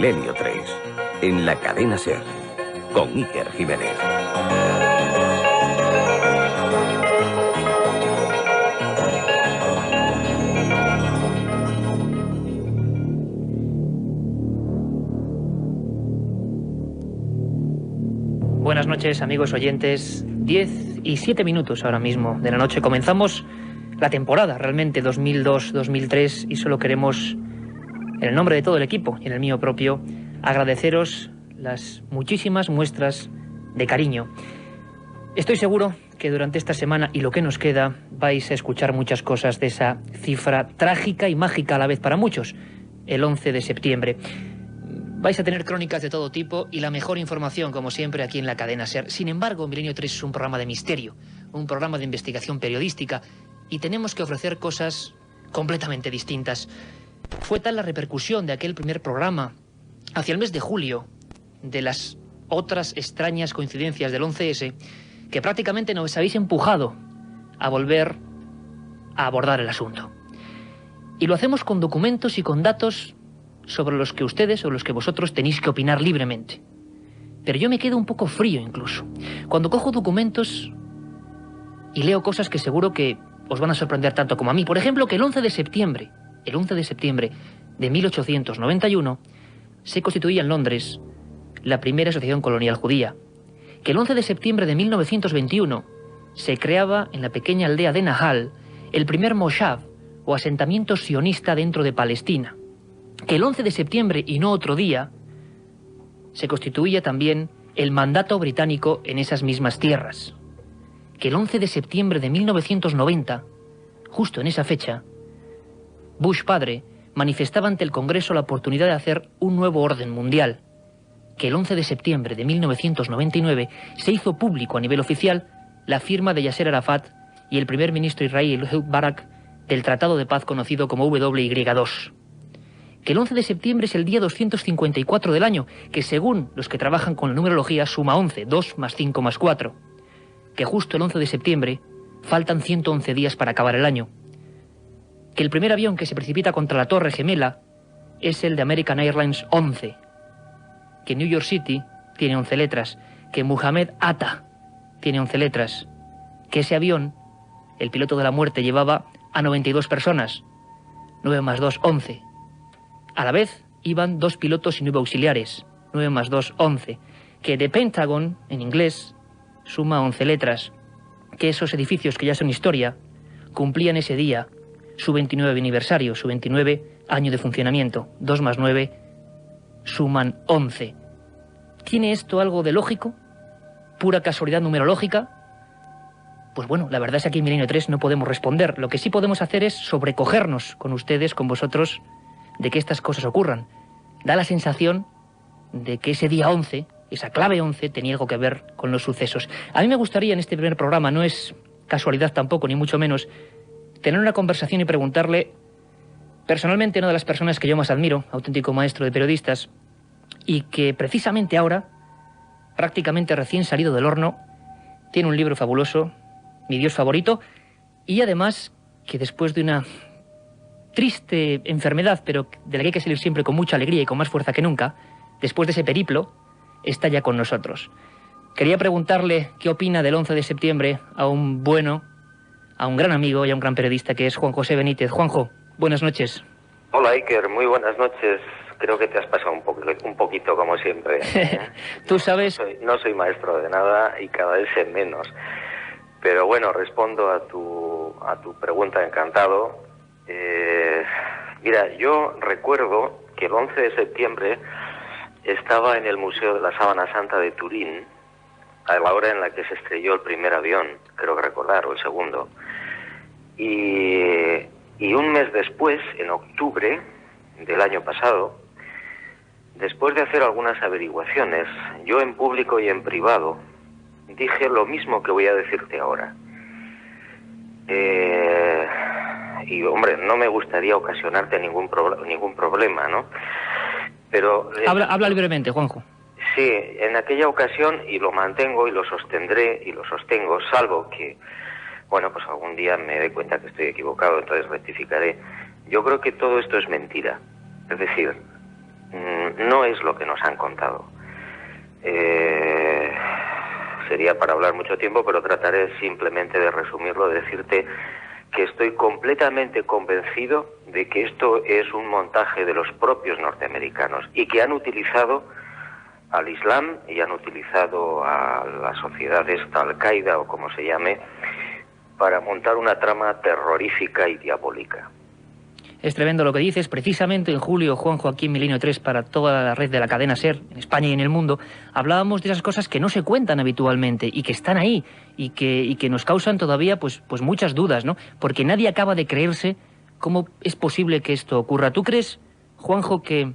Milenio 3, en la cadena SER, con Iker Jiménez. Buenas noches, amigos oyentes. 10:07 ahora mismo de la noche. Comenzamos la temporada, realmente, 2002-2003, y solo queremos, en el nombre de todo el equipo y en el mío propio, agradeceros las muchísimas muestras de cariño. Estoy seguro que durante esta semana y lo que nos queda vais a escuchar muchas cosas de esa cifra trágica y mágica a la vez para muchos, el 11 de septiembre. Vais a tener crónicas de todo tipo y la mejor información, como siempre, aquí en la cadena SER. Sin embargo, Milenio 3 es un programa de misterio, un programa de investigación periodística, y tenemos que ofrecer cosas completamente distintas. Fue tal la repercusión de aquel primer programa, hacia el mes de julio, de las otras extrañas coincidencias del 11S, que prácticamente nos habéis empujado a volver a abordar el asunto. Y lo hacemos con documentos y con datos sobre los que ustedes o los que vosotros tenéis que opinar libremente. Pero yo me quedo un poco frío incluso cuando cojo documentos y leo cosas que seguro que os van a sorprender tanto como a mí. Por ejemplo, que el 11 de septiembre de 1891 se constituía en Londres la primera asociación colonial judía. Que el 11 de septiembre de 1921 se creaba en la pequeña aldea de Nahal el primer moshav o asentamiento sionista dentro de Palestina. Que el 11 de septiembre y no otro día se constituía también el mandato británico en esas mismas tierras. Que el 11 de septiembre de 1990, justo en esa fecha, Bush padre manifestaba ante el Congreso la oportunidad de hacer un nuevo orden mundial. Que el 11 de septiembre de 1999 se hizo público a nivel oficial la firma de Yasser Arafat y el primer ministro israelí Ehud Barak del Tratado de Paz conocido como WY2. Que el 11 de septiembre es el día 254 del año, que según los que trabajan con la numerología suma 11, 2 más 5 más 4. Que justo el 11 de septiembre faltan 111 días para acabar el año. Que el primer avión que se precipita contra la Torre Gemela es el de American Airlines 11. Que New York City tiene 11 letras. Que Muhammad Atta tiene 11 letras. Que ese avión, el piloto de la muerte, llevaba a 92 personas. 9 más 2, 11. A la vez iban 2 pilotos y 9 auxiliares. 9 más 2, 11. Que The Pentagon, en inglés, suma 11 letras. Que esos edificios que ya son historia cumplían ese día su 29 aniversario, su 29 año de funcionamiento. 2 más 9 suman 11. ¿Tiene esto algo de lógico? ¿Pura casualidad numerológica? Pues bueno, la verdad es que aquí en Milenio 3 no podemos responder. Lo que sí podemos hacer es sobrecogernos con ustedes, con vosotros, de que estas cosas ocurran. Da la sensación de que ese día 11, esa clave 11, tenía algo que ver con los sucesos. A mí me gustaría en este primer programa, no es casualidad tampoco, ni mucho menos, tener una conversación y preguntarle personalmente a una de las personas que yo más admiro, auténtico maestro de periodistas, y que precisamente ahora, prácticamente recién salido del horno, tiene un libro fabuloso, Mi Dios favorito, y además que después de una triste enfermedad, pero de la que hay que salir siempre con mucha alegría y con más fuerza que nunca, después de ese periplo, está ya con nosotros. Quería preguntarle qué opina del 11 de septiembre a un gran amigo y a un gran periodista que es Juan José Benítez. Juanjo, buenas noches. Hola Iker, muy buenas noches. Creo que te has pasado un poquito como siempre. Tú sabes... No soy maestro de nada y cada vez sé menos. Pero bueno, respondo a tu pregunta encantado. Mira, yo recuerdo que el 11 de septiembre estaba en el Museo de la Sábana Santa de Turín a la hora en la que se estrelló el primer avión, creo que recordar, o el segundo. Y un mes después, en octubre del año pasado, después de hacer algunas averiguaciones, yo en público y en privado dije lo mismo que voy a decirte ahora. Y hombre, no me gustaría ocasionarte ningún problema, ¿no? Pero habla libremente, Juanjo. Sí, en aquella ocasión, y lo mantengo y lo sostendré y lo sostengo, salvo que, bueno, pues algún día me dé cuenta que estoy equivocado, entonces rectificaré. Yo creo que todo esto es mentira. Es decir, no es lo que nos han contado. Sería para hablar mucho tiempo, pero trataré simplemente de resumirlo, de decirte que estoy completamente convencido de que esto es un montaje de los propios norteamericanos y que han utilizado al Islam y han utilizado a la sociedad esta, Al-Qaeda o como se llame, para montar una trama terrorífica y diabólica. Es tremendo lo que dices. Precisamente en julio, Juanjo, aquí en Milenio 3, para toda la red de la cadena SER, en España y en el mundo, hablábamos de esas cosas que no se cuentan habitualmente y que están ahí y que nos causan todavía pues muchas dudas, ¿no? Porque nadie acaba de creerse cómo es posible que esto ocurra. ¿Tú crees, Juanjo, que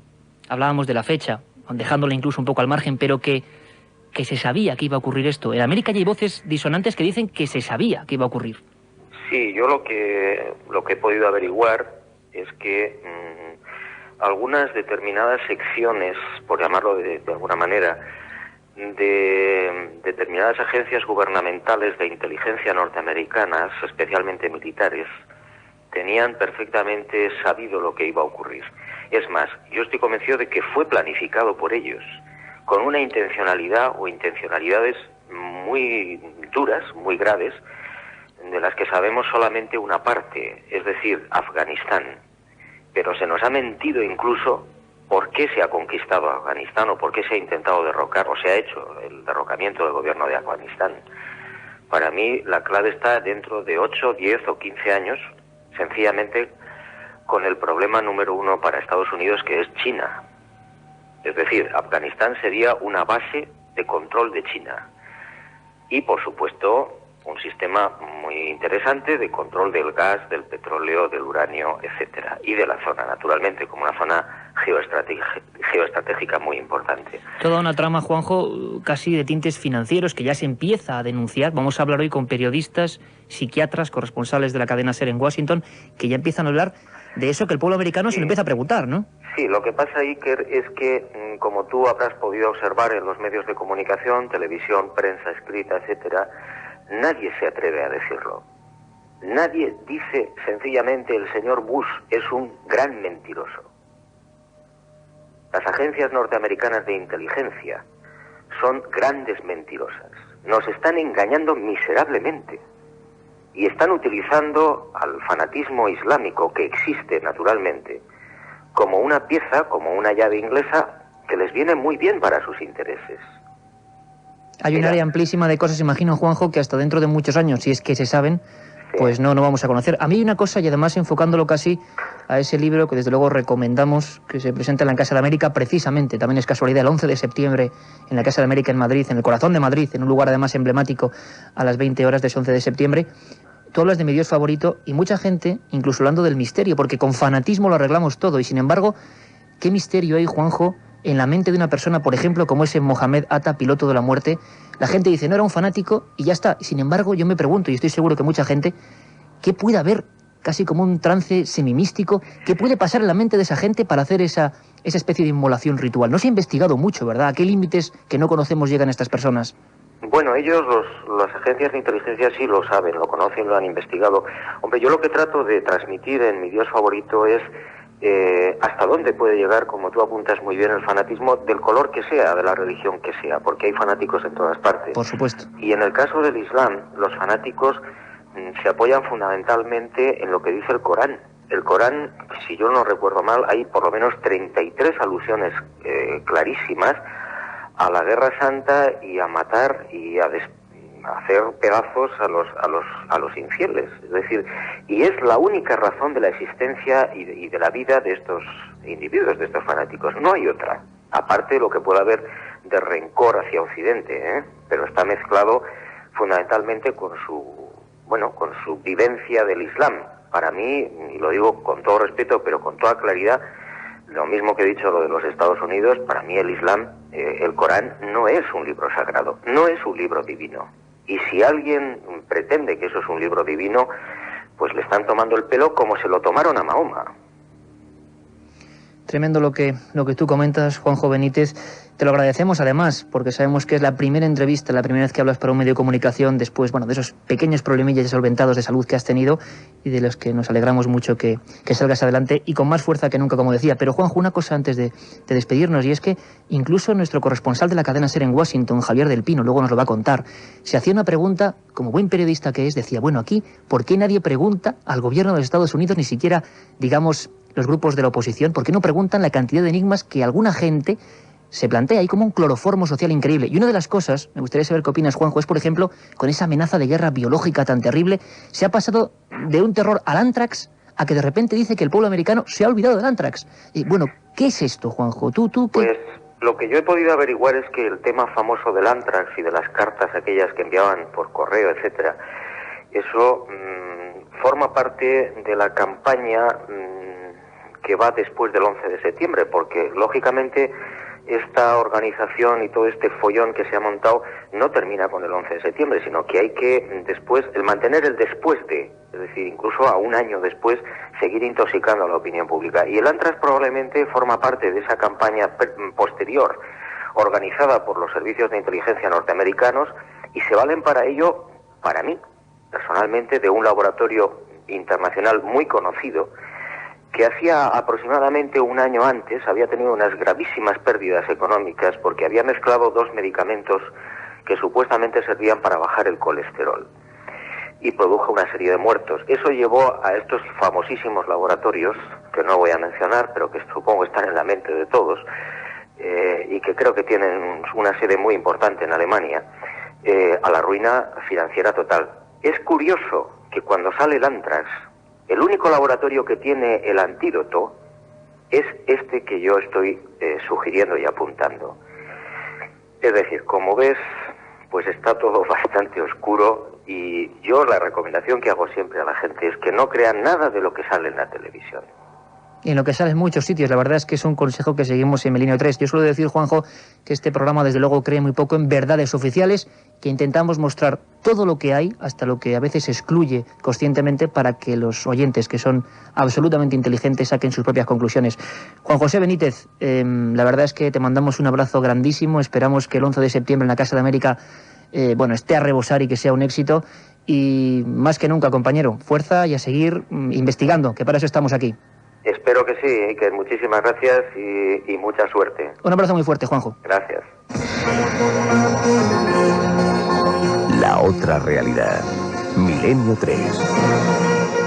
hablábamos de la fecha, dejándola incluso un poco al margen, pero que se sabía que iba a ocurrir esto? En América ya hay voces disonantes que dicen que se sabía que iba a ocurrir. Sí, yo lo que he podido averiguar es que algunas determinadas secciones, por llamarlo de alguna manera, de determinadas agencias gubernamentales de inteligencia norteamericanas, especialmente militares, tenían perfectamente sabido lo que iba a ocurrir. Es más, yo estoy convencido de que fue planificado por ellos, con una intencionalidad o intencionalidades muy duras, muy graves, de las que sabemos solamente una parte, es decir, Afganistán. Pero se nos ha mentido incluso por qué se ha conquistado Afganistán o por qué se ha intentado derrocar o se ha hecho el derrocamiento del gobierno de Afganistán. Para mí la clave está dentro de 8, 10 o 15 años, sencillamente con el problema número uno para Estados Unidos, que es China. Es decir, Afganistán sería una base de control de China. Y, por supuesto, un sistema muy interesante de control del gas, del petróleo, del uranio, etcétera, y de la zona, naturalmente, como una zona geoestratégica muy importante. Toda una trama, Juanjo, casi de tintes financieros que ya se empieza a denunciar. Vamos a hablar hoy con periodistas, psiquiatras, corresponsales de la cadena SER en Washington, que ya empiezan a hablar de eso que el pueblo americano se lo empieza a preguntar, ¿no? Sí, lo que pasa, Iker, es que, como tú habrás podido observar en los medios de comunicación, televisión, prensa escrita, etcétera, nadie se atreve a decirlo. Nadie dice sencillamente el señor Bush es un gran mentiroso. Las agencias norteamericanas de inteligencia son grandes mentirosas. Nos están engañando miserablemente. Y están utilizando al fanatismo islámico, que existe naturalmente, como una pieza, como una llave inglesa, que les viene muy bien para sus intereses. Hay un área amplísima de cosas, imagino, Juanjo, que hasta dentro de muchos años, si es que se saben, sí, pues no vamos a conocer. A mí hay una cosa, y además enfocándolo casi a ese libro que desde luego recomendamos, que se presenta en la Casa de América, precisamente, también es casualidad, el 11 de septiembre, en la Casa de América en Madrid, en el corazón de Madrid, en un lugar además emblemático, a las 20 horas de ese 11 de septiembre. Tú hablas de mi Dios favorito y mucha gente, incluso hablando del misterio, porque con fanatismo lo arreglamos todo, y sin embargo, ¿qué misterio hay, Juanjo, en la mente de una persona, por ejemplo, como ese Mohamed Atta, piloto de la muerte? La gente dice, no, era un fanático y ya está. Sin embargo, yo me pregunto, y estoy seguro que mucha gente, ¿qué puede haber, casi como un trance semimístico, qué puede pasar en la mente de esa gente para hacer esa especie de inmolación ritual? No se ha investigado mucho, ¿verdad? ¿A qué límites que no conocemos llegan estas personas? Bueno, ellos, las agencias de inteligencia sí lo saben, lo conocen, lo han investigado. Hombre, yo lo que trato de transmitir en mi Dios favorito es hasta dónde puede llegar, como tú apuntas muy bien, el fanatismo, del color que sea, de la religión que sea, porque hay fanáticos en todas partes. Por supuesto. Y en el caso del Islam, los fanáticos se apoyan fundamentalmente en lo que dice el Corán. El Corán, si yo no recuerdo mal, hay por lo menos 33 alusiones clarísimas a la Guerra Santa y a matar y a hacer pedazos a los infieles. Es decir, y es la única razón de la existencia y de la vida de estos individuos, de estos fanáticos. No hay otra, aparte de lo que pueda haber de rencor hacia Occidente, pero está mezclado fundamentalmente con su vivencia del Islam. Para mí, y lo digo con todo respeto, pero con toda claridad, lo mismo que he dicho lo de los Estados Unidos, para mí el Islam, el Corán, no es un libro sagrado, no es un libro divino. Y si alguien pretende que eso es un libro divino, pues le están tomando el pelo como se lo tomaron a Mahoma. tremendo lo que tú comentas, Juanjo Benítez. Te lo agradecemos además, porque sabemos que es la primera entrevista, la primera vez que hablas para un medio de comunicación después, bueno, de esos pequeños problemillas solventados de salud que has tenido y de los que nos alegramos mucho que salgas adelante y con más fuerza que nunca, como decía. Pero Juanjo, una cosa antes de despedirnos, y es que incluso nuestro corresponsal de la cadena SER en Washington, Javier del Pino, luego nos lo va a contar, se hacía una pregunta, como buen periodista que es, decía, bueno, aquí, ¿por qué nadie pregunta al gobierno de los Estados Unidos, ni siquiera, digamos, los grupos de la oposición, por qué no preguntan la cantidad de enigmas que alguna gente se plantea ahí como un cloroformo social increíble? Y una de las cosas, me gustaría saber qué opinas, Juanjo, es, por ejemplo, con esa amenaza de guerra biológica tan terrible, se ha pasado de un terror al ántrax a que de repente dice que el pueblo americano se ha olvidado del ántrax. Y bueno, ¿qué es esto, Juanjo? ¿Tú qué? Pues lo que yo he podido averiguar es que el tema famoso del ántrax y de las cartas aquellas que enviaban por correo, etcétera, eso forma parte de la campaña que va después del 11 de septiembre, porque lógicamente esta organización y todo este follón que se ha montado no termina con el 11 de septiembre, sino que hay que después, el mantener el después de, es decir, incluso a un año después, seguir intoxicando a la opinión pública. Y el Antrax probablemente forma parte de esa campaña posterior, organizada por los servicios de inteligencia norteamericanos, y se valen para ello, para mí, personalmente, de un laboratorio internacional muy conocido, que hacía aproximadamente un año antes había tenido unas gravísimas pérdidas económicas porque había mezclado dos medicamentos que supuestamente servían para bajar el colesterol y produjo una serie de muertos. Eso llevó a estos famosísimos laboratorios, que no voy a mencionar, pero que supongo están en la mente de todos, y que creo que tienen una sede muy importante en Alemania, a la ruina financiera total. Es curioso que cuando sale el Antrax, el único laboratorio que tiene el antídoto es este que yo estoy sugiriendo y apuntando. Es decir, como ves, pues está todo bastante oscuro, y yo la recomendación que hago siempre a la gente es que no crean nada de lo que sale en la televisión. Y en lo que sale en muchos sitios, la verdad es que es un consejo que seguimos en Milenio 3. Yo suelo decir, Juanjo, que este programa desde luego cree muy poco en verdades oficiales, que intentamos mostrar todo lo que hay, hasta lo que a veces excluye conscientemente, para que los oyentes, que son absolutamente inteligentes, saquen sus propias conclusiones. Juan José Benítez, la verdad es que te mandamos un abrazo grandísimo. Esperamos que el 11 de septiembre en la Casa de América esté a rebosar y que sea un éxito. Y más que nunca, compañero, fuerza y a seguir investigando, que para eso estamos aquí. Espero que sí, que muchísimas gracias y mucha suerte. Un abrazo muy fuerte, Juanjo. Gracias. La otra realidad. Milenio 3.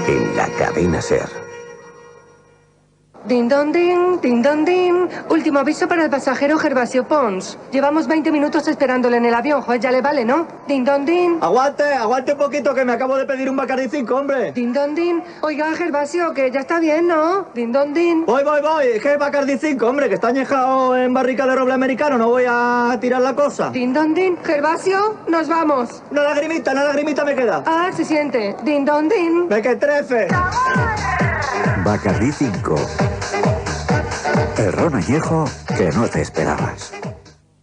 En la cadena SER. Din don din, din don din. Último aviso para el pasajero Gervasio Pons. Llevamos 20 minutos esperándole en el avión, joder, ya le vale, ¿no? Din don din. Aguante un poquito, que me acabo de pedir un Bacardi 5, hombre. Din don din. Oiga, Gervasio, que ya está bien, ¿no? Din don din. Voy. Es que Bacardi 5, hombre, que está añejado en barrica de roble americano, no voy a tirar la cosa. Din don din. Gervasio, nos vamos. Una lagrimita me queda. Ah, se siente. Din don din. ¡Me que trefe! Bacardi 5. El ron añejo que no te esperabas.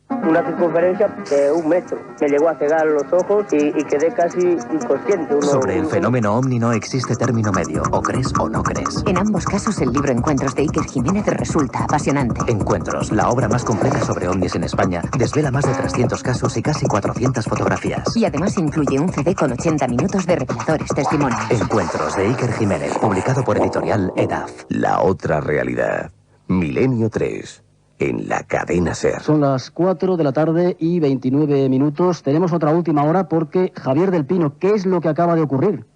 Una circunferencia de 1 metro. Me llegó a cegar los ojos y quedé casi inconsciente. Sobre el fenómeno ovni no existe término medio, o crees o no crees. En ambos casos el libro Encuentros de Iker Jiménez resulta apasionante. Encuentros, la obra más completa sobre ovnis en España, desvela más de 300 casos y casi 400 fotografías. Y además incluye un CD con 80 minutos de reveladores testimonios. Encuentros de Iker Jiménez, publicado por editorial EDAF. La otra realidad. Milenio 3. En la cadena SER. Son las 4 de la tarde y 29 minutos. Tenemos otra última hora porque, Javier del Pino, ¿qué es lo que acaba de ocurrir?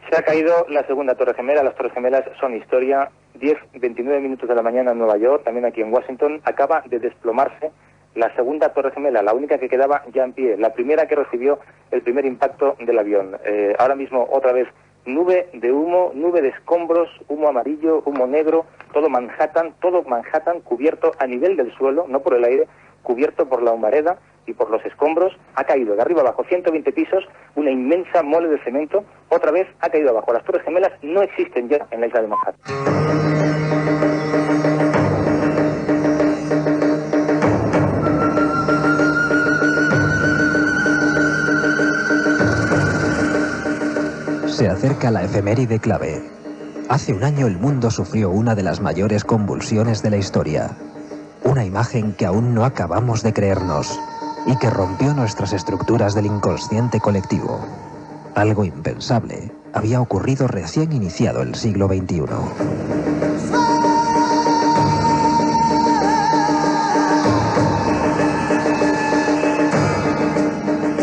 Se ha caído la segunda Torre Gemela. Las Torres Gemelas son historia. 10:29 minutos de la mañana en Nueva York, también aquí en Washington. Acaba de desplomarse la segunda Torre Gemela, la única que quedaba ya en pie. La primera que recibió el primer impacto del avión. Ahora mismo, otra vez, nube de humo, nube de escombros, humo amarillo, humo negro, todo Manhattan cubierto a nivel del suelo, no por el aire, cubierto por la humareda y por los escombros. Ha caído de arriba abajo 120 pisos, una inmensa mole de cemento, otra vez ha caído abajo. Las Torres Gemelas no existen ya en la isla de Manhattan. Se acerca la efeméride clave. Hace un año el mundo sufrió una de las mayores convulsiones de la historia. Una imagen que aún no acabamos de creernos y que rompió nuestras estructuras del inconsciente colectivo. Algo impensable había ocurrido recién iniciado el siglo XXI.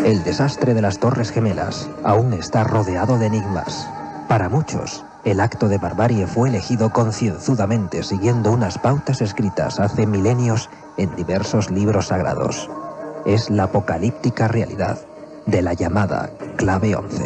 El desastre de las Torres Gemelas aún está rodeado de enigmas. Para muchos, el acto de barbarie fue elegido concienzudamente siguiendo unas pautas escritas hace milenios en diversos libros sagrados. Es la apocalíptica realidad de la llamada Clave 11.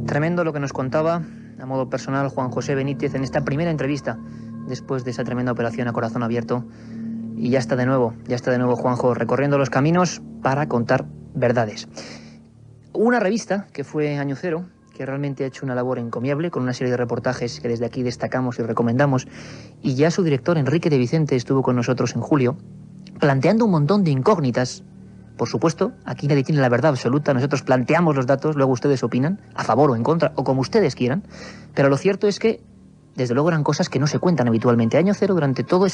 Tremendo lo que nos contaba, a modo personal, Juan José Benítez en esta primera entrevista, después de esa tremenda operación a corazón abierto. Y ya está de nuevo Juanjo, recorriendo los caminos para contar verdades. Una revista que fue Año Cero, que realmente ha hecho una labor encomiable, con una serie de reportajes que desde aquí destacamos y recomendamos, y ya su director, Enrique de Vicente, estuvo con nosotros en julio, planteando un montón de incógnitas. Por supuesto, aquí nadie tiene la verdad absoluta, nosotros planteamos los datos, luego ustedes opinan, a favor o en contra, o como ustedes quieran, pero lo cierto es que desde luego eran cosas que no se cuentan habitualmente. Año Cero, durante todo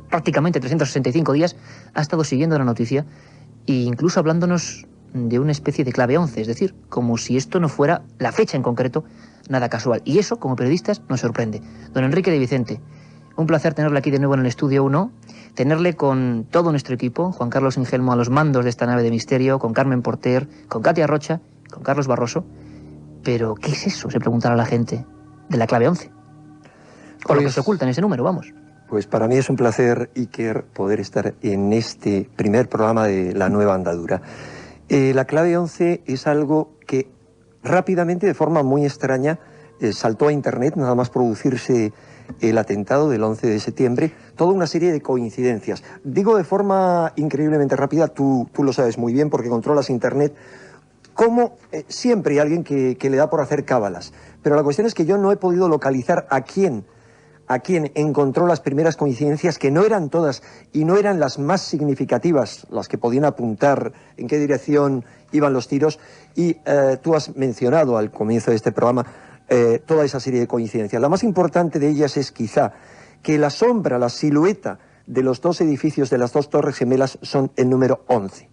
prácticamente 365 días, ha estado siguiendo la noticia e incluso hablándonos de una especie de clave 11, es decir, como si esto no fuera la fecha en concreto, nada casual. Y eso, como periodistas, nos sorprende. Don Enrique de Vicente, un placer tenerle aquí de nuevo en el Estudio 1, tenerle con todo nuestro equipo, Juan Carlos Ingelmo a los mandos de esta nave de misterio, con Carmen Porter, con Katia Rocha, con Carlos Barroso. Pero, ¿qué es eso?, se preguntará la gente, de la clave 11. O lo que se oculta en ese número, vamos. Pues para mí es un placer, Iker, poder estar en este primer programa de la nueva andadura. La clave 11 es algo que rápidamente, de forma muy extraña, saltó a Internet, nada más producirse el atentado del 11 de septiembre, toda una serie de coincidencias. Digo de forma increíblemente rápida, tú lo sabes muy bien porque controlas Internet, como siempre hay alguien que le da por hacer cábalas. Pero la cuestión es que yo no he podido localizar a quién encontró las primeras coincidencias, que no eran todas y no eran las más significativas, las que podían apuntar en qué dirección iban los tiros, y tú has mencionado al comienzo de este programa toda esa serie de coincidencias. La más importante de ellas es quizá que la sombra, la silueta de los dos edificios de las dos Torres Gemelas son el número 11.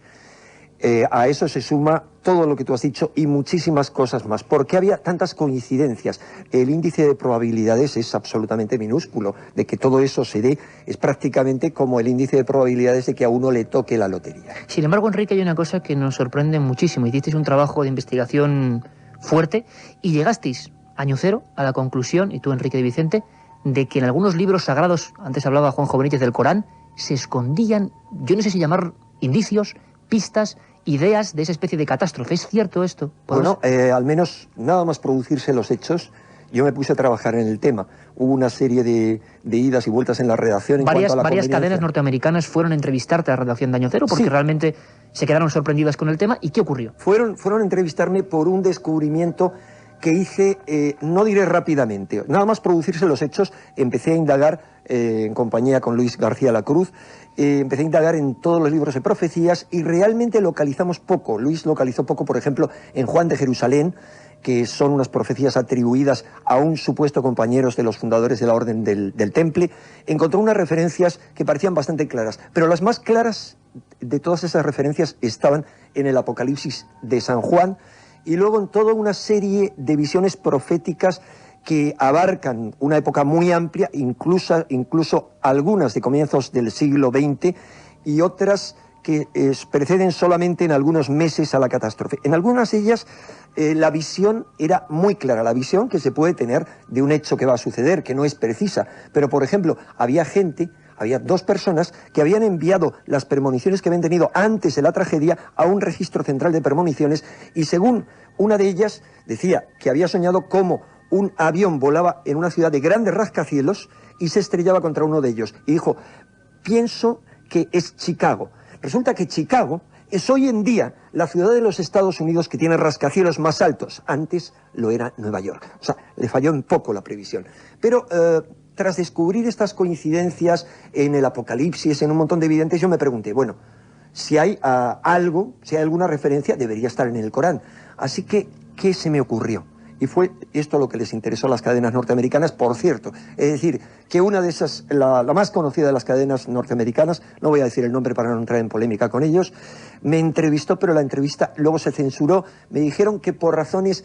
A eso se suma todo lo que tú has dicho y muchísimas cosas más. ¿Por qué había tantas coincidencias? El índice de probabilidades es absolutamente minúsculo. De que todo eso se dé es prácticamente como el índice de probabilidades de que a uno le toque la lotería. Sin embargo, Enrique, hay una cosa que nos sorprende muchísimo. Hicisteis un trabajo de investigación fuerte y llegasteis, Año Cero, a la conclusión, y tú, Enrique de Vicente, de que en algunos libros sagrados, antes hablaba Juanjo Benítez del Corán, se escondían, yo no sé si llamar indicios, pistas, ideas de esa especie de catástrofe. ¿Es cierto esto? Bueno, al menos nada más producirse los hechos, yo me puse a trabajar en el tema. Hubo una serie de idas y vueltas en la redacción en cuanto a la varias cadenas norteamericanas fueron a entrevistarte a la redacción de Año Cero porque realmente se quedaron sorprendidas con el tema. ¿Y qué ocurrió? Fueron a entrevistarme por un descubrimiento que hice, no diré rápidamente, nada más producirse los hechos, empecé a indagar en compañía con Luis García Lacruz, empecé a indagar en todos los libros de profecías y realmente localizamos poco. Luis localizó poco, por ejemplo, en Juan de Jerusalén, que son unas profecías atribuidas a un supuesto compañero de los fundadores de la Orden del Temple. Encontró unas referencias que parecían bastante claras, pero las más claras de todas esas referencias estaban en el Apocalipsis de San Juan, y luego en toda una serie de visiones proféticas que abarcan una época muy amplia, incluso algunas de comienzos del siglo XX y otras que preceden solamente en algunos meses a la catástrofe. En algunas de ellas la visión era muy clara, la visión que se puede tener de un hecho que va a suceder, que no es precisa. Pero, por ejemplo, había dos personas que habían enviado las premoniciones que habían tenido antes de la tragedia a un registro central de premoniciones y según una de ellas decía que había soñado cómo un avión volaba en una ciudad de grandes rascacielos y se estrellaba contra uno de ellos. Y dijo, pienso que es Chicago. Resulta que Chicago es hoy en día la ciudad de los Estados Unidos que tiene rascacielos más altos. Antes lo era Nueva York. O sea, le falló un poco la previsión. Pero tras descubrir estas coincidencias en el Apocalipsis, en un montón de evidentes, yo me pregunté, bueno, si hay algo, si hay alguna referencia, debería estar en el Corán. Así que, ¿qué se me ocurrió? Y fue esto lo que les interesó a las cadenas norteamericanas, por cierto. Es decir, que una de esas, la más conocida de las cadenas norteamericanas, no voy a decir el nombre para no entrar en polémica con ellos, me entrevistó, pero la entrevista luego se censuró. Me dijeron que por razones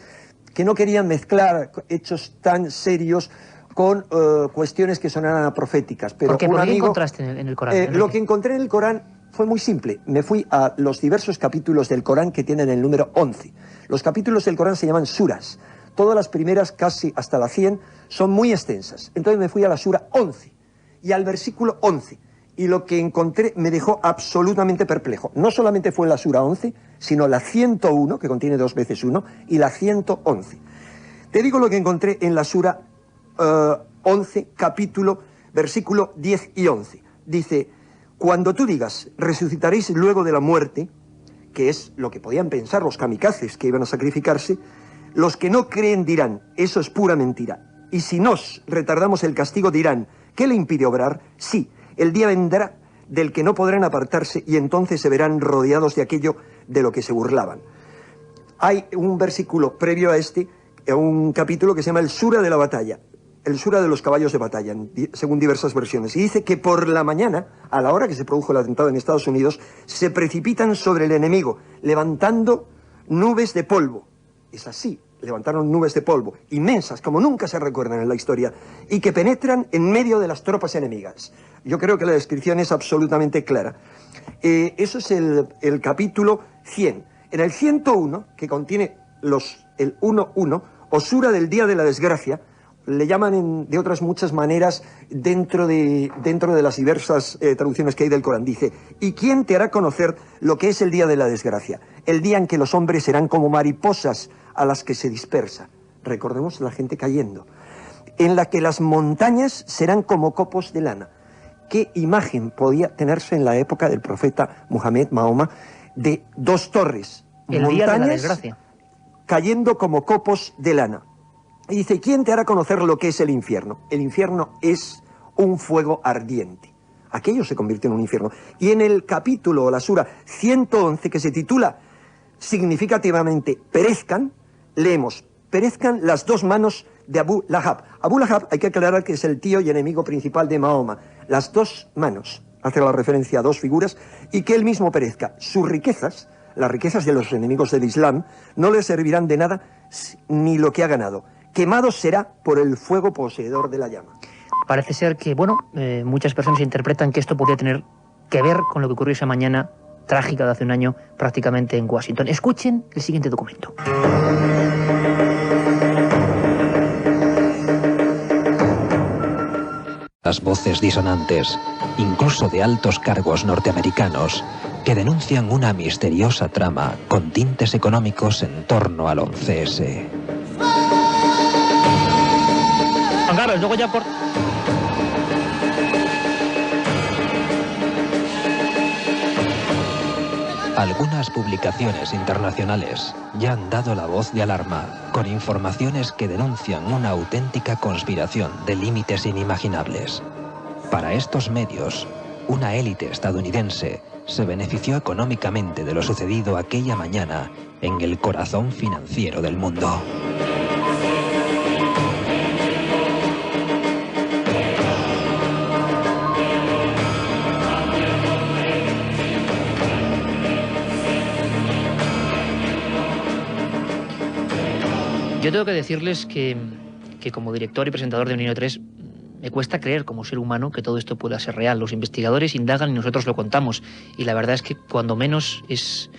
que no querían mezclar hechos tan serios con cuestiones que sonaran proféticas. Pero ¿Por qué encontraste en el Corán? Lo que encontré en el Corán fue muy simple. Me fui a los diversos capítulos del Corán que tienen el número 11. Los capítulos del Corán se llaman suras. Todas las primeras, casi hasta la 100, son muy extensas. Entonces me fui a la sura 11 y al versículo 11. Y lo que encontré me dejó absolutamente perplejo. No solamente fue la sura 11, sino la 101, que contiene 2 veces 1, y la 111. Te digo lo que encontré en la sura 11, capítulo, versículo 10 y 11. Dice: cuando tú digas, resucitaréis luego de la muerte, que es lo que podían pensar los kamikazes que iban a sacrificarse, los que no creen dirán, eso es pura mentira. Y si nos retardamos el castigo dirán, ¿qué le impide obrar? Sí, el día vendrá del que no podrán apartarse y entonces se verán rodeados de aquello de lo que se burlaban. Hay un versículo previo a este, un capítulo que se llama el Sura de la Batalla, el Sura de los caballos de batalla, según diversas versiones. Y dice que por la mañana, a la hora que se produjo el atentado en Estados Unidos, se precipitan sobre el enemigo, levantando nubes de polvo. Es así, levantaron nubes de polvo, inmensas, como nunca se recuerdan en la historia, y que penetran en medio de las tropas enemigas. Yo creo que la descripción es absolutamente clara. Eso es el capítulo 100. En el 101, que contiene el 1.1, o Sura del Día de la Desgracia, le llaman de otras muchas maneras dentro de las diversas traducciones que hay del Corán. Dice, ¿y quién te hará conocer lo que es el día de la desgracia? El día en que los hombres serán como mariposas a las que se dispersa. Recordemos la gente cayendo. En la que las montañas serán como copos de lana. ¿Qué imagen podía tenerse en la época del profeta Muhammad, Mahoma, de 2 torres? El día de la desgracia. Cayendo como copos de lana. Y dice, ¿quién te hará conocer lo que es el infierno? El infierno es un fuego ardiente. Aquello se convirtió en un infierno. Y en el capítulo, o la sura 111, que se titula significativamente perezcan, leemos, perezcan las 2 manos de Abu Lahab. Abu Lahab, hay que aclarar que es el tío y enemigo principal de Mahoma. Las 2 manos, hace la referencia a 2 figuras, y que él mismo perezca. Sus riquezas, las riquezas de los enemigos del Islam, no le servirán de nada ni lo que ha ganado. Quemado será por el fuego poseedor de la llama. Parece ser que, muchas personas interpretan que esto podría tener que ver con lo que ocurrió esa mañana trágica de hace un año prácticamente en Washington. Escuchen el siguiente documento. Las voces disonantes, incluso de altos cargos norteamericanos, que denuncian una misteriosa trama con tintes económicos en torno al 11S. Juan Carlos, luego ya por... Algunas publicaciones internacionales ya han dado la voz de alarma con informaciones que denuncian una auténtica conspiración de límites inimaginables. Para estos medios, una élite estadounidense se benefició económicamente de lo sucedido aquella mañana en el corazón financiero del mundo. Yo tengo que decirles que como director y presentador de Milenio 3 me cuesta creer como ser humano que todo esto pueda ser real. Los investigadores indagan y nosotros lo contamos. Y la verdad es que cuando menos es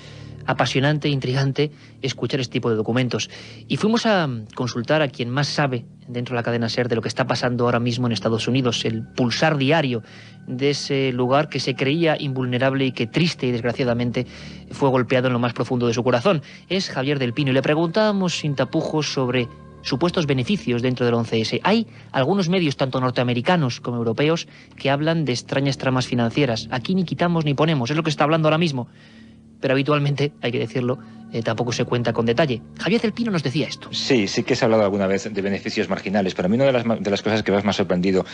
apasionante e intrigante escuchar este tipo de documentos. Y fuimos a consultar a quien más sabe dentro de la cadena SER de lo que está pasando ahora mismo en Estados Unidos, el pulsar diario de ese lugar que se creía invulnerable y que triste y desgraciadamente fue golpeado en lo más profundo de su corazón. Es Javier del Pino y le preguntábamos sin tapujos sobre supuestos beneficios dentro del 11S. Hay algunos medios, tanto norteamericanos como europeos, que hablan de extrañas tramas financieras. Aquí ni quitamos ni ponemos, es lo que está hablando ahora mismo. Pero habitualmente, hay que decirlo, tampoco se cuenta con detalle. Javier del Pino nos decía esto. Sí que se ha hablado alguna vez de beneficios marginales, pero a mí una de las cosas que más me ha sorprendido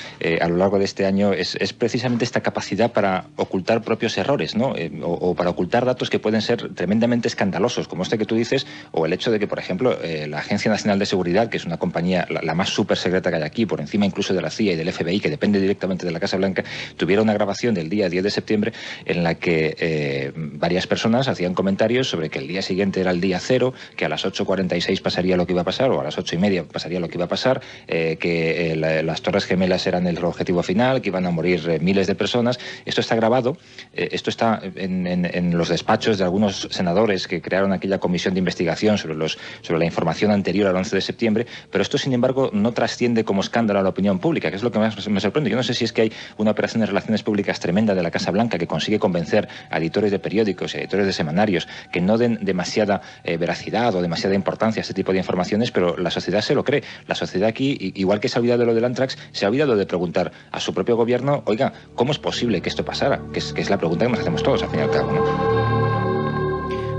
a lo largo de este año es precisamente esta capacidad para ocultar propios errores, ¿no? O para ocultar datos que pueden ser tremendamente escandalosos, como este que tú dices, o el hecho de que, por ejemplo, la Agencia Nacional de Seguridad, que es una compañía la más súper secreta que hay aquí, por encima incluso de la CIA y del FBI, que depende directamente de la Casa Blanca, tuviera una grabación del día 10 de septiembre en la que varias personas hacían comentarios sobre que el día siguiente era el día cero, que a las 8:46 pasaría lo que iba a pasar, o a las 8:30 pasaría lo que iba a pasar, que las Torres Gemelas eran el objetivo final, que iban a morir miles de personas. Esto está grabado, esto está en los despachos de algunos senadores que crearon aquella comisión de investigación sobre la información anterior al 11 de septiembre, pero esto, sin embargo, no trasciende como escándalo a la opinión pública, que es lo que más me sorprende. Yo no sé si es que hay una operación de relaciones públicas tremenda de la Casa Blanca que consigue convencer a editores de periódicos y editores de semanarios que no den demasiada veracidad o demasiada importancia a este tipo de informaciones, pero la sociedad se lo cree. La sociedad aquí, igual que se ha olvidado de lo del Antrax, se ha olvidado de preguntar a su propio gobierno, oiga, ¿cómo es posible que esto pasara? Que es la pregunta que nos hacemos todos, al fin y al cabo, ¿no?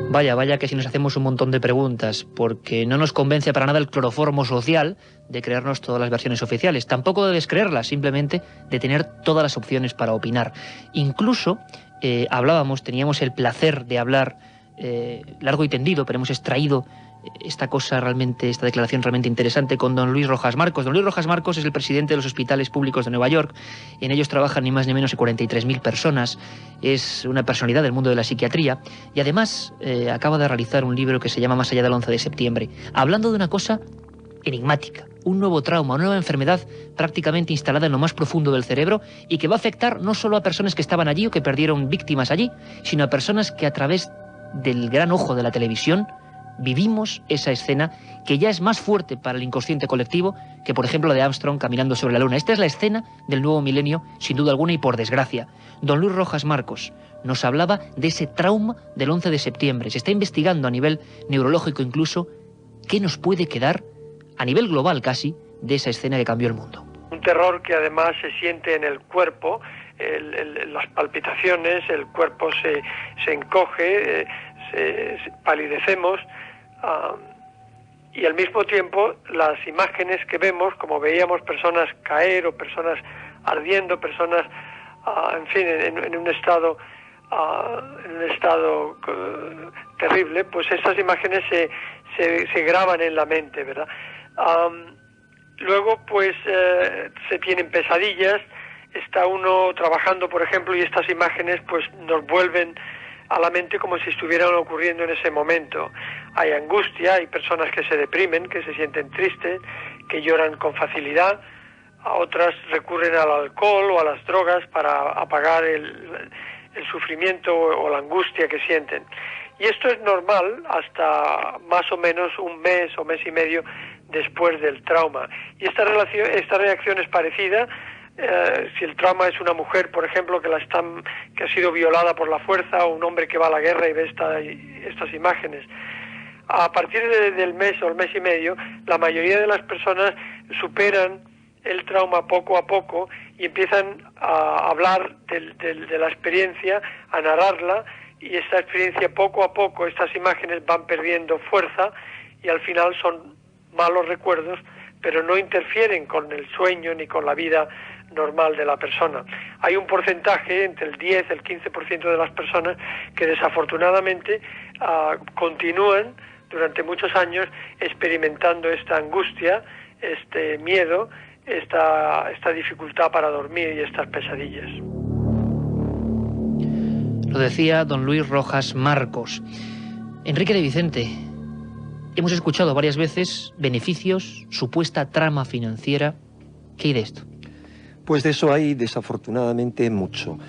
Vaya que si nos hacemos un montón de preguntas, porque no nos convence para nada el cloroformo social de creernos todas las versiones oficiales, tampoco de descreerlas, simplemente de tener todas las opciones para opinar. Incluso teníamos el placer de hablar largo y tendido, pero hemos extraído esta declaración realmente interesante con don Luis Rojas Marcos. Don Luis Rojas Marcos es el presidente de los hospitales públicos de Nueva York. En ellos trabajan ni más ni menos de 43.000 personas. Es una personalidad del mundo de la psiquiatría y además acaba de realizar un libro que se llama Más allá del 11 de septiembre, hablando de una cosa enigmática, un nuevo trauma, una nueva enfermedad prácticamente instalada en lo más profundo del cerebro y que va a afectar no solo a personas que estaban allí o que perdieron víctimas allí, sino a personas que a través del gran ojo de la televisión vivimos esa escena que ya es más fuerte para el inconsciente colectivo que, por ejemplo, la de Armstrong caminando sobre la luna. Esta es la escena del nuevo milenio, sin duda alguna, y por desgracia. Don Luis Rojas Marcos nos hablaba de ese trauma del 11 de septiembre. Se está investigando a nivel neurológico incluso qué nos puede quedar, a nivel global casi, de esa escena que cambió el mundo. Un terror que además se siente en el cuerpo, las palpitaciones, el cuerpo se encoge, palidecemos, y al mismo tiempo las imágenes que vemos, como veíamos personas caer o personas ardiendo, personas, en fin, en un estado terrible, pues estas imágenes se graban en la mente, ¿verdad? Luego, pues, se tienen pesadillas, está uno trabajando, por ejemplo, y estas imágenes, pues, nos vuelven a la mente como si estuvieran ocurriendo en ese momento. Hay angustia, hay personas que se deprimen, que se sienten tristes, que lloran con facilidad, a otras recurren al alcohol o a las drogas para apagar el sufrimiento o la angustia que sienten. Y esto es normal hasta más o menos un mes o mes y medio después del trauma. Y esta reacción es parecida si el trauma es una mujer, por ejemplo, que ha sido violada por la fuerza, o un hombre que va a la guerra y ve estas imágenes. A partir del mes o el mes y medio, la mayoría de las personas superan el trauma poco a poco y empiezan a hablar de la experiencia, a narrarla, y esta experiencia poco a poco, estas imágenes van perdiendo fuerza y al final son malos recuerdos, pero no interfieren con el sueño ni con la vida normal de la persona. Hay un porcentaje, entre el 10 y el 15% de las personas, que desafortunadamente continúan durante muchos años experimentando esta angustia, este miedo, esta dificultad para dormir y estas pesadillas. Lo decía don Luis Rojas Marcos. Enrique de Vicente, hemos escuchado varias veces beneficios, supuesta trama financiera. ¿Qué hay de esto? Pues de eso hay desafortunadamente mucho.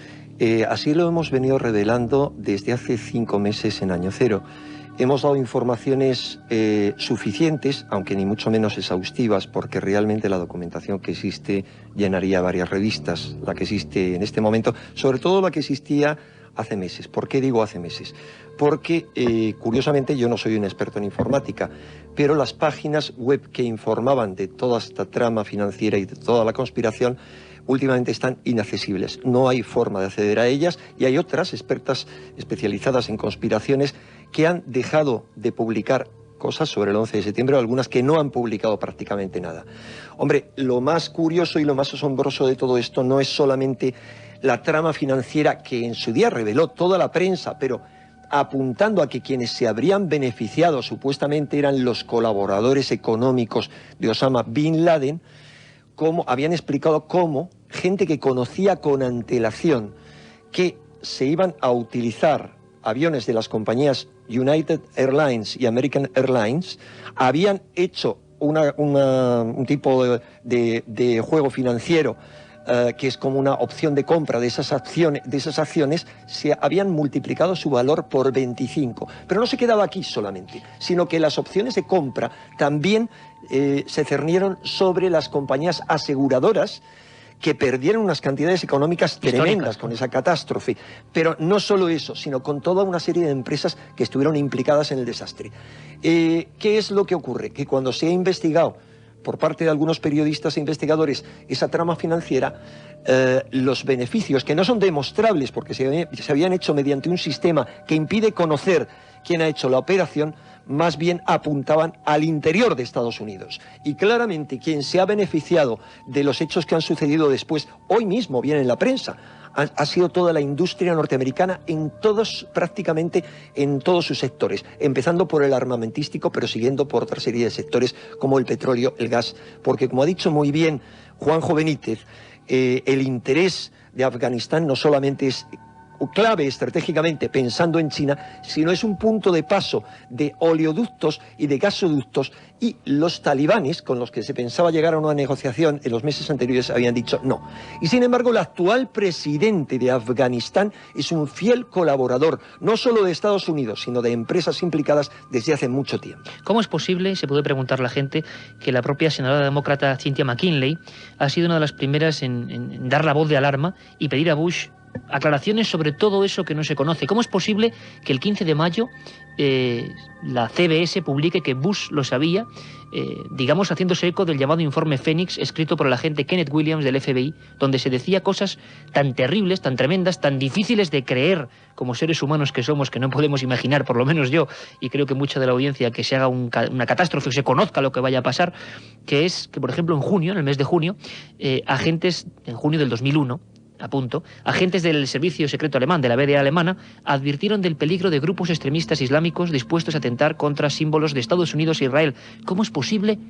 Así lo hemos venido revelando desde hace 5 meses en Año Cero. Hemos dado informaciones suficientes, aunque ni mucho menos exhaustivas, porque realmente la documentación que existe llenaría varias revistas, la que existe en este momento, sobre todo la que existía hace meses. ¿Por qué digo hace meses? Porque, curiosamente, yo no soy un experto en informática, pero las páginas web que informaban de toda esta trama financiera y de toda la conspiración últimamente están inaccesibles. No hay forma de acceder a ellas, y hay otras expertas especializadas en conspiraciones que han dejado de publicar cosas sobre el 11 de septiembre, o algunas que no han publicado prácticamente nada. Hombre, lo más curioso y lo más asombroso de todo esto no es solamente la trama financiera que en su día reveló toda la prensa, pero apuntando a que quienes se habrían beneficiado supuestamente eran los colaboradores económicos de Osama Bin Laden, como habían explicado cómo gente que conocía con antelación que se iban a utilizar aviones de las compañías United Airlines y American Airlines habían hecho un tipo de juego financiero que es como una opción de compra de esas acciones, se habían multiplicado su valor por 25. Pero no se quedaba aquí solamente, sino que las opciones de compra también se cernieron sobre las compañías aseguradoras, que perdieron unas cantidades económicas tremendas con esa catástrofe. Pero no solo eso, sino con toda una serie de empresas que estuvieron implicadas en el desastre. ¿Qué es lo que ocurre? Que cuando se ha investigado por parte de algunos periodistas e investigadores esa trama financiera, los beneficios, que no son demostrables porque se habían hecho mediante un sistema que impide conocer quién ha hecho la operación, más bien apuntaban al interior de Estados Unidos. Y claramente quien se ha beneficiado de los hechos que han sucedido después, hoy mismo viene en la prensa, ha sido toda la industria norteamericana prácticamente en todos sus sectores, empezando por el armamentístico, pero siguiendo por otra serie de sectores como el petróleo, el gas, porque como ha dicho muy bien Juanjo Benítez, el interés de Afganistán no solamente es clave estratégicamente pensando en China, sino es un punto de paso de oleoductos y de gasoductos, y los talibanes, con los que se pensaba llegar a una negociación en los meses anteriores, habían dicho no. Y sin embargo, el actual presidente de Afganistán es un fiel colaborador, no solo de Estados Unidos, sino de empresas implicadas desde hace mucho tiempo. ¿Cómo es posible, se puede preguntar la gente, que la propia senadora demócrata Cynthia McKinley ha sido una de las primeras en dar la voz de alarma y pedir a Bush aclaraciones sobre todo eso que no se conoce? ¿Cómo es posible que el 15 de mayo la CBS publique que Bush lo sabía, digamos haciéndose eco del llamado informe Fénix, escrito por el agente Kenneth Williams del FBI, donde se decía cosas tan terribles, tan tremendas, tan difíciles de creer como seres humanos que somos, que no podemos imaginar, por lo menos yo, y creo que mucha de la audiencia, que se haga una catástrofe, se conozca lo que vaya a pasar, que es que, por ejemplo, en junio, en el mes de junio, agentes, en junio del 2001, agentes del servicio secreto alemán, de la BDA alemana, advirtieron del peligro de grupos extremistas islámicos dispuestos a atentar contra símbolos de Estados Unidos e Israel. ¿Cómo es posible,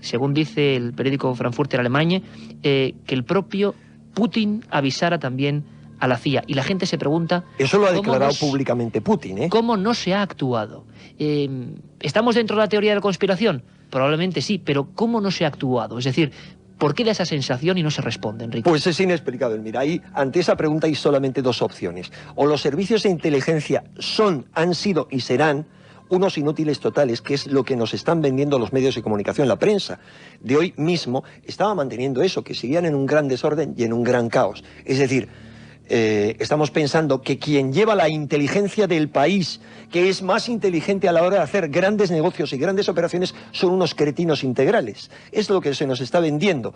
según dice el periódico Frankfurter Allgemeine, que el propio Putin avisara también a la CIA? Y la gente se pregunta... Eso lo ha declarado públicamente Putin, ¿eh? ¿Cómo no se ha actuado? ¿Estamos dentro de la teoría de la conspiración? Probablemente sí, pero ¿cómo no se ha actuado? Es decir, ¿por qué da esa sensación y no se responde, Enrique? Pues es inexplicable. Mira, ahí, ante esa pregunta hay solamente dos opciones. O los servicios de inteligencia han sido y serán unos inútiles totales, que es lo que nos están vendiendo los medios de comunicación. La prensa de hoy mismo estaba manteniendo eso, que seguían en un gran desorden y en un gran caos. Es decir, estamos pensando que quien lleva la inteligencia del país, que es más inteligente a la hora de hacer grandes negocios y grandes operaciones, son unos cretinos integrales. Es lo que se nos está vendiendo.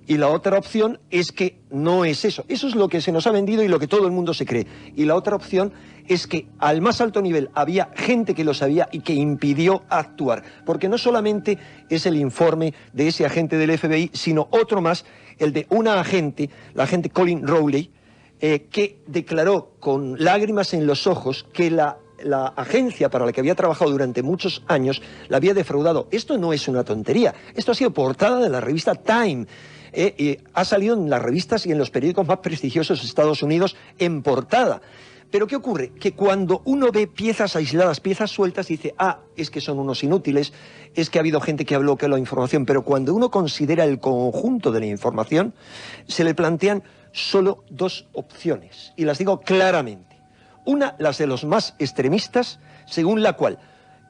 Y la otra opción es que no es eso. Eso es lo que se nos ha vendido y lo que todo el mundo se cree. Y la otra opción es que al más alto nivel había gente que lo sabía y que impidió actuar. Porque no solamente es el informe de ese agente del FBI, sino otro más, el de una agente, la agente Colin Rowley, que declaró con lágrimas en los ojos que la agencia para la que había trabajado durante muchos años la había defraudado. Esto no es una tontería. Esto ha sido portada de la revista Time. Ha salido en las revistas y en los periódicos más prestigiosos de Estados Unidos en portada. Pero ¿qué ocurre? Que cuando uno ve piezas aisladas, piezas sueltas, dice, es que son unos inútiles, es que ha habido gente que ha bloqueado la información. Pero cuando uno considera el conjunto de la información, se le plantean solo dos opciones, y las digo claramente. Una, las de los más extremistas, según la cual,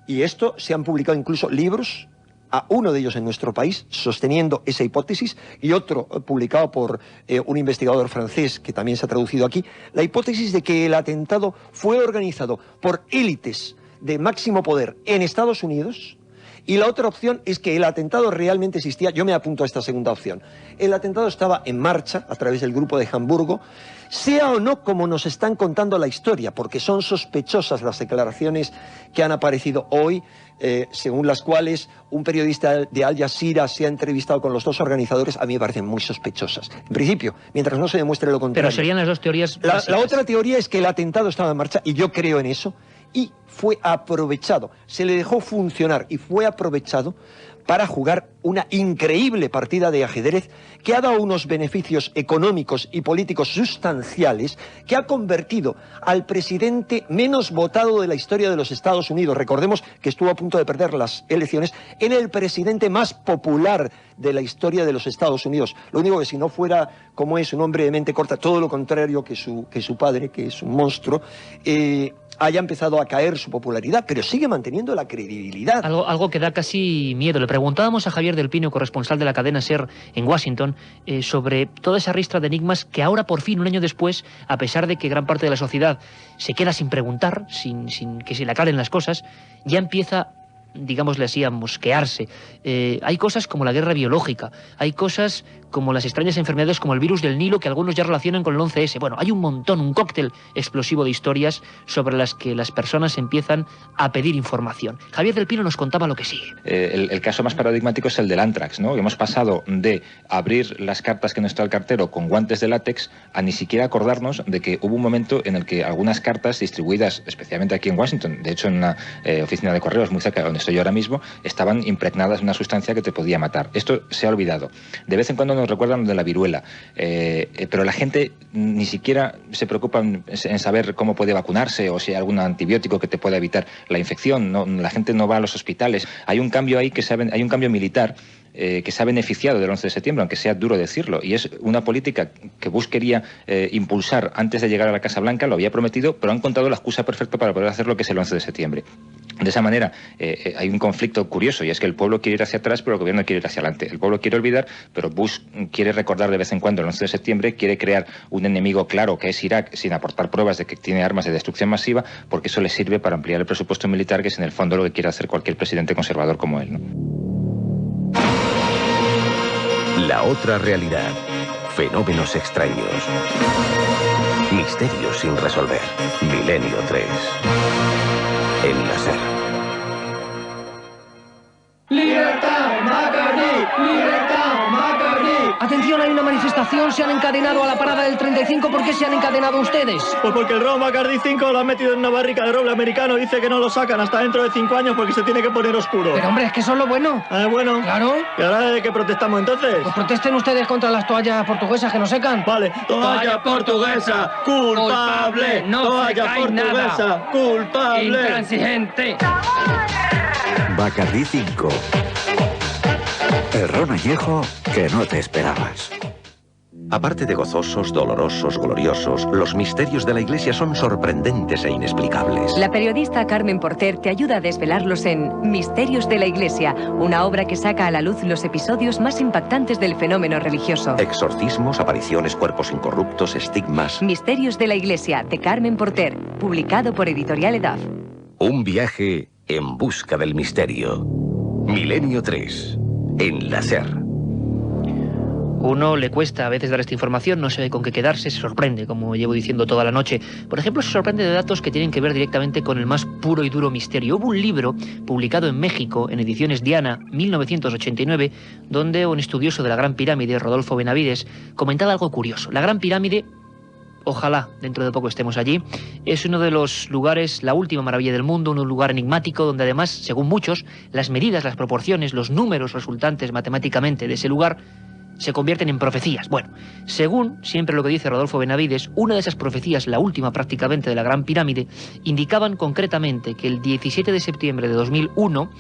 y esto se han publicado incluso libros, a uno de ellos en nuestro país, sosteniendo esa hipótesis, y otro publicado por un investigador francés, que también se ha traducido aquí, la hipótesis de que el atentado fue organizado por élites de máximo poder en Estados Unidos, Y la otra opción es que el atentado realmente existía. Yo me apunto a esta segunda opción. El atentado estaba en marcha a través del grupo de Hamburgo, sea o no como nos están contando la historia, porque son sospechosas las declaraciones que han aparecido hoy, según las cuales un periodista de Al Jazeera se ha entrevistado con los dos organizadores. A mí me parecen muy sospechosas. En principio, mientras no se demuestre lo contrario. Pero serían las dos teorías básicas. La otra teoría es que el atentado estaba en marcha, y yo creo en eso, y fue aprovechado, se le dejó funcionar y fue aprovechado para jugar una increíble partida de ajedrez que ha dado unos beneficios económicos y políticos sustanciales, que ha convertido al presidente menos votado de la historia de los Estados Unidos, recordemos que estuvo a punto de perder las elecciones, en el presidente más popular de la historia de los Estados Unidos. Lo único que, si no fuera, como es, un hombre de mente corta, todo lo contrario que su padre, que es un monstruo, haya empezado a caer su popularidad, pero sigue manteniendo la credibilidad. Algo que da casi miedo. Le preguntábamos a Javier del Pino, corresponsal de la cadena SER en Washington, sobre toda esa ristra de enigmas que ahora, por fin, un año después, a pesar de que gran parte de la sociedad se queda sin preguntar, sin que se le aclaren las cosas, ya empieza, digámosle así, a mosquearse. Hay cosas como la guerra biológica, hay cosas como las extrañas enfermedades como el virus del Nilo, que algunos ya relacionan con el 11S. Bueno, hay un montón, un cóctel explosivo de historias sobre las que las personas empiezan a pedir información. Javier del Pino nos contaba lo que sigue. El caso más paradigmático es el del Antrax, ¿no? Hemos pasado de abrir las cartas que nos trae el cartero con guantes de látex a ni siquiera acordarnos de que hubo un momento en el que algunas cartas distribuidas, especialmente aquí en Washington, de hecho en una oficina de correos muy cerca de donde estoy yo ahora mismo, estaban impregnadas de una sustancia que te podía matar. Esto se ha olvidado. De vez en cuando nos recuerdan de la viruela, pero la gente ni siquiera se preocupa en saber cómo puede vacunarse o si hay algún antibiótico que te pueda evitar la infección. No, la gente no va a los hospitales. Hay un cambio ahí hay un cambio militar que se ha beneficiado del 11 de septiembre, aunque sea duro decirlo, y es una política que Bush quería impulsar antes de llegar a la Casa Blanca, lo había prometido, pero han encontrado la excusa perfecta para poder hacer lo que es el 11 de septiembre. De esa manera hay un conflicto curioso, y es que el pueblo quiere ir hacia atrás, pero el gobierno quiere ir hacia adelante. El pueblo quiere olvidar, pero Bush quiere recordar de vez en cuando el 11 de septiembre, quiere crear un enemigo claro que es Irak, sin aportar pruebas de que tiene armas de destrucción masiva, porque eso le sirve para ampliar el presupuesto militar, que es en el fondo lo que quiere hacer cualquier presidente conservador como él, ¿no? La otra realidad. Fenómenos extraños. Misterios sin resolver. Milenio 3. En la SER. ¡Libertad, McCarthy! ¡Libertad, McCarthy! Atención, hay una manifestación, se han encadenado a la parada del 35. ¿Por qué se han encadenado ustedes? Pues porque el Ron Bacardi 5 lo han metido en una barrica de roble americano. Dice que no lo sacan hasta dentro de 5 años porque se tiene que poner oscuro. Pero hombre, es que eso es lo bueno. Bueno. Claro. ¿Y ahora de qué protestamos entonces? Pues protesten ustedes contra las toallas portuguesas que no secan. Vale. Toalla portuguesa, culpable. No toalla portuguesa, nada. culpable. Intransigente. Bacardi 5. El ron añejo que no te esperabas. Aparte de gozosos, dolorosos, gloriosos, los misterios de la Iglesia son sorprendentes e inexplicables. La periodista Carmen Porter te ayuda a desvelarlos en Misterios de la Iglesia, una obra que saca a la luz los episodios más impactantes del fenómeno religioso. Exorcismos, apariciones, cuerpos incorruptos, estigmas. Misterios de la Iglesia, de Carmen Porter, publicado por Editorial Edaf. Un viaje en busca del misterio. Milenio 3. En la SER. Uno le cuesta a veces dar esta información, no sabe con qué quedarse, se sorprende, como llevo diciendo toda la noche. Por ejemplo, se sorprende de datos que tienen que ver directamente con el más puro y duro misterio. Hubo un libro publicado en México, en ediciones Diana, 1989, donde un estudioso de la Gran Pirámide, Rodolfo Benavides, comentaba algo curioso. La Gran Pirámide, ojalá dentro de poco estemos allí, es uno de los lugares, la última maravilla del mundo, un lugar enigmático donde además, según muchos, las medidas, las proporciones, los números resultantes matemáticamente de ese lugar se convierten en profecías. Bueno, según siempre lo que dice Rodolfo Benavides, una de esas profecías, la última prácticamente de la Gran Pirámide, indicaban concretamente que el 17 de septiembre de 2001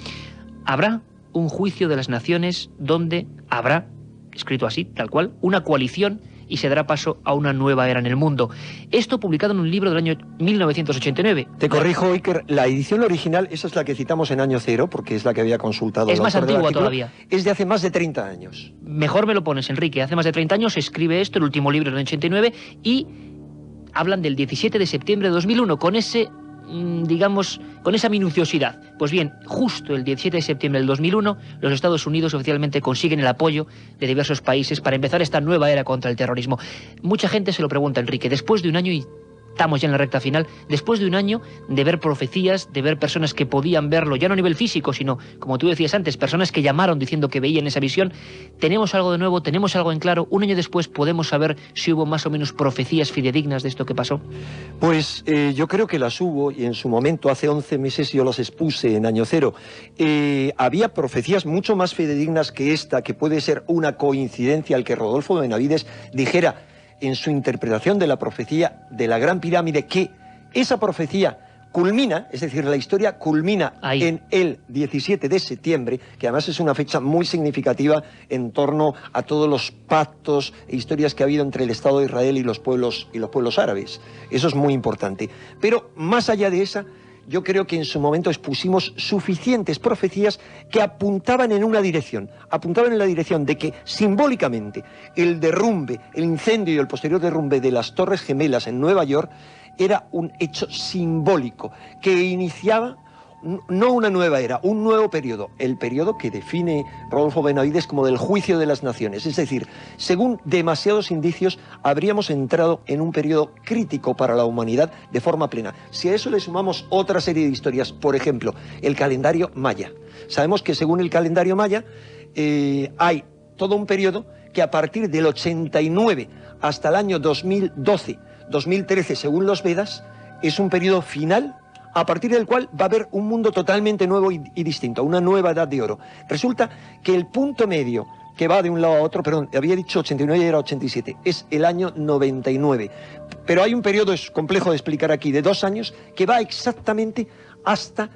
habrá un juicio de las naciones donde habrá, escrito así, tal cual, una coalición y se dará paso a una nueva era en el mundo. Esto publicado en un libro del año 1989. Te corrijo, Iker, la edición original, esa es la que citamos en año cero, porque es la que había consultado. Es más antigua todavía. Es de hace más de 30 años. Mejor me lo pones, Enrique. Hace más de 30 años se escribe esto, el último libro del 89, y hablan del 17 de septiembre de 2001, con ese digamos, con esa minuciosidad. Pues bien, justo el 17 de septiembre del 2001, los Estados Unidos oficialmente consiguen el apoyo de diversos países para empezar esta nueva era contra el terrorismo. Mucha gente se lo pregunta, Enrique, después de un año, y estamos ya en la recta final, después de un año de ver profecías, de ver personas que podían verlo, ya no a nivel físico, sino, como tú decías antes, personas que llamaron diciendo que veían esa visión, tenemos algo de nuevo, tenemos algo en claro. Un año después podemos saber si hubo más o menos profecías fidedignas de esto que pasó. Pues yo creo que las hubo, y en su momento, hace 11 meses, yo las expuse en Año Cero. Había profecías mucho más fidedignas que esta, que puede ser una coincidencia al que Rodolfo Benavides dijera en su interpretación de la profecía de la Gran Pirámide, que esa profecía culmina, es decir, la historia culmina ahí, en el 17 de septiembre, que además es una fecha muy significativa en torno a todos los pactos e historias que ha habido entre el Estado de Israel y los pueblos árabes. Eso es muy importante. Pero más allá de esa, yo creo que en su momento expusimos suficientes profecías que apuntaban en una dirección, apuntaban en la dirección de que simbólicamente el derrumbe, el incendio y el posterior derrumbe de las Torres Gemelas en Nueva York era un hecho simbólico que iniciaba no una nueva era, un nuevo periodo, el periodo que define Rodolfo Benavides como del juicio de las naciones. Es decir, según demasiados indicios, habríamos entrado en un periodo crítico para la humanidad de forma plena. Si a eso le sumamos otra serie de historias, por ejemplo, el calendario maya. Sabemos que según el calendario maya hay todo un periodo que a partir del 89 hasta el año 2012, 2013, según los Vedas, es un periodo final a partir del cual va a haber un mundo totalmente nuevo y distinto, una nueva edad de oro. Resulta que el punto medio que va de un lado a otro, perdón, había dicho 89 y era 87, es el año 99. Pero hay un periodo, es complejo de explicar aquí, de 2 años, que va exactamente hasta,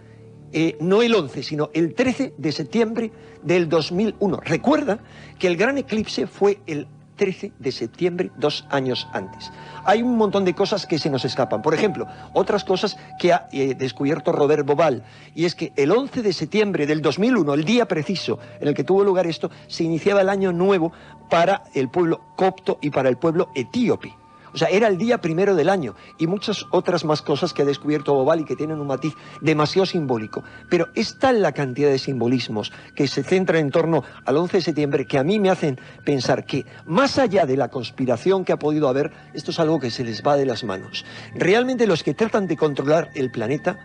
no el 11, sino el 13 de septiembre del 2001. Recuerda que el gran eclipse fue el 13 de septiembre, 2 años antes. Hay un montón de cosas que se nos escapan. Por ejemplo, otras cosas que ha descubierto Robert Bauval, y es que el 11 de septiembre del 2001, el día preciso en el que tuvo lugar esto, se iniciaba el año nuevo para el pueblo copto y para el pueblo etíope. O sea, era el día primero del año, y muchas otras más cosas que ha descubierto Bauval y que tienen un matiz demasiado simbólico. Pero es tal la cantidad de simbolismos que se centran en torno al 11 de septiembre que a mí me hacen pensar que, más allá de la conspiración que ha podido haber, esto es algo que se les va de las manos. Realmente los que tratan de controlar el planeta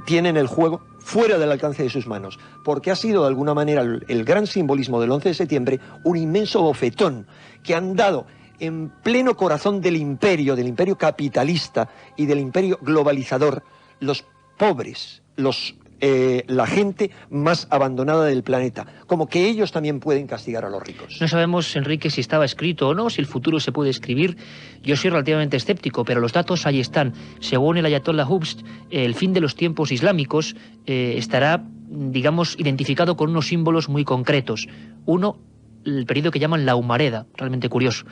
tienen el juego fuera del alcance de sus manos, porque ha sido de alguna manera el gran simbolismo del 11 de septiembre un inmenso bofetón que han dado en pleno corazón del imperio capitalista y del imperio globalizador, los pobres, la gente más abandonada del planeta, como que ellos también pueden castigar a los ricos. No sabemos, Enrique, si estaba escrito o no, si el futuro se puede escribir. Yo soy relativamente escéptico, pero los datos ahí están. Según el Ayatollah Hubst, el fin de los tiempos islámicos estará, digamos, identificado con unos símbolos muy concretos. Uno, el periodo que llaman la humareda, realmente curioso.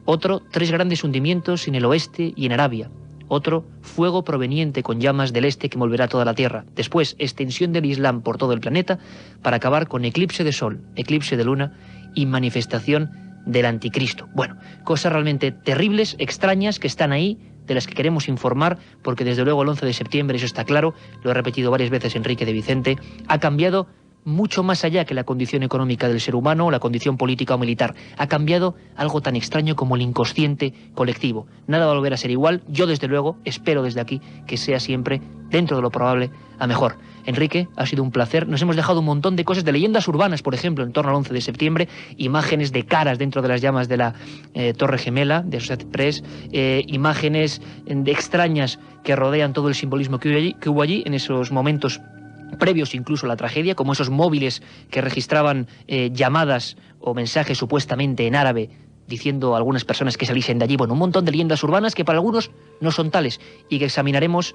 Otro, 3 grandes hundimientos en el oeste y en Arabia. Otro, fuego proveniente con llamas del este que envolverá toda la tierra. Después, extensión del Islam por todo el planeta para acabar con eclipse de sol, eclipse de luna y manifestación del anticristo. Bueno, cosas realmente terribles, extrañas, que están ahí, de las que queremos informar, porque desde luego el 11 de septiembre, eso está claro, lo he repetido varias veces Enrique de Vicente, ha cambiado mucho más allá que la condición económica del ser humano o la condición política o militar. Ha cambiado algo tan extraño como el inconsciente colectivo. Nada va a volver a ser igual. Yo, desde luego, espero desde aquí que sea siempre, dentro de lo probable, a mejor. Enrique, ha sido un placer. Nos hemos dejado un montón de cosas, de leyendas urbanas, por ejemplo, en torno al 11 de septiembre, imágenes de caras dentro de las llamas de la Torre Gemela, de Associated Press, imágenes extrañas que rodean todo el simbolismo que hubo allí en esos momentos previos incluso a la tragedia, como esos móviles que registraban llamadas o mensajes supuestamente en árabe diciendo a algunas personas que saliesen de allí. Bueno, un montón de leyendas urbanas que para algunos no son tales y que examinaremos